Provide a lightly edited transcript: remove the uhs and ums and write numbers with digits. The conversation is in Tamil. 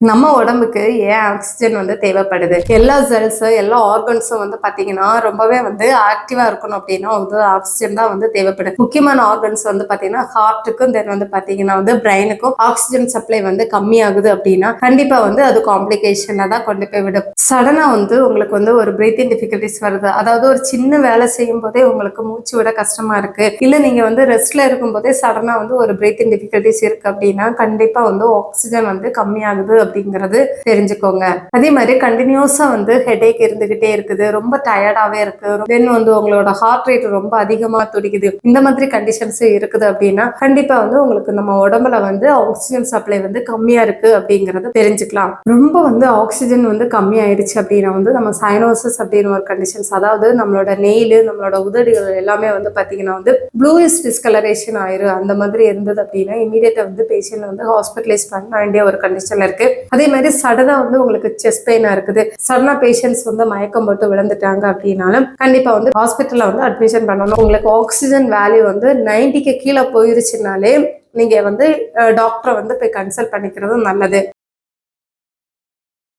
நம்ம உடம்புக்கு ஏன் ஆக்சிஜன் வந்து தேவைப்படுது? எல்லா செல்ஸ் எல்லா ஆர்கன்ஸும் வந்து பாத்தீங்கன்னா ரொம்பவே வந்து ஆக்டிவா இருக்கணும் அப்படின்னா வந்து ஆக்சிஜன் தான் வந்து தேவைப்படுது. முக்கியமான ஆர்கன்ஸ் வந்து பாத்தீங்கன்னா ஹார்ட்டுக்கும் தென் வந்து பாத்தீங்கன்னா வந்து பிரெயினுக்கும் ஆக்சிஜன் சப்ளை வந்து கம்மியாகுது அப்படின்னா கண்டிப்பா வந்து அது காம்ப்ளிகேஷனை தான் கொண்டு போய் விடும். சடனா வந்து உங்களுக்கு வந்து ஒரு பிரீத்திங் டிஃபிகல்டிஸ் வருது, அதாவது ஒரு சின்ன வேலை செய்யும் போதே உங்களுக்கு மூச்சு விட கஷ்டமா இருக்கு, இல்ல நீங்க வந்து ரெஸ்ட்ல இருக்கும் போதே சடனா வந்து ஒரு பிரீத்திங் டிஃபிகல்டிஸ் இருக்கு அப்படின்னா கண்டிப்பா வந்து ஆக்சிஜன் வந்து கம்மியாகுது அப்படிங்கிறது தெரிஞ்சுக்கோங்க. அதே மாதிரி கண்டினியூஸா வந்து ஹெடேக் இருந்துகிட்டே இருக்குது, ரொம்ப டயர்டாவே இருக்கு, தென் வந்து உங்களோட ஹார்ட் ரேட் ரொம்ப அதிகமா துடிக்குது, இந்த மாதிரி கண்டிஷன்ஸ் இருக்குது அப்படின்னா கண்டிப்பா வந்து உங்களுக்கு நம்ம உடம்புல வந்து ஆக்சிஜன் சப்ளை வந்து கம்மியா இருக்கு அப்படிங்கறத தெரிஞ்சுக்கலாம். ரொம்ப வந்து ஆக்சிஜன் வந்து கம்மி ஆயிடுச்சு அப்படின்னா வந்து நம்ம சைனோசிஸ் அப்படின்னு ஒரு கண்டிஷன்ஸ், அதாவது நம்மளோட நெயிலு நம்மளோட உதடுகள் எல்லாமே வந்து பாத்தீங்கன்னா வந்து ப்ளூயிஷ் டிஸ்கலரேஷன் ஆயிரும். அந்த மாதிரி இருந்தது அப்படின்னா இமீடியட்டா வந்து பேஷண்ட் வந்து ஹாஸ்பிட்டலைஸ் பண்ண வேண்டிய ஒரு கண்டிஷன்ல இருக்கு. அதே மாதிரி சடனா வந்து உங்களுக்கு செஸ்ட் பெயினா இருக்குது, சடனா பேஷண்ட்ஸ் வந்து மயக்கம் போட்டு விழுந்துட்டாங்க அப்படின்னாலும் கண்டிப்பா வந்து ஹாஸ்பிட்டல்ல வந்து அட்மிஷன் பண்ணணும். உங்களுக்கு ஆக்சிஜன் வேல்யூ வந்து 90க்கு கீழே போயிருச்சுனாலே நீங்க வந்து டாக்டரை வந்து போய் கன்சல்ட் பண்ணிக்கிறது நல்லது.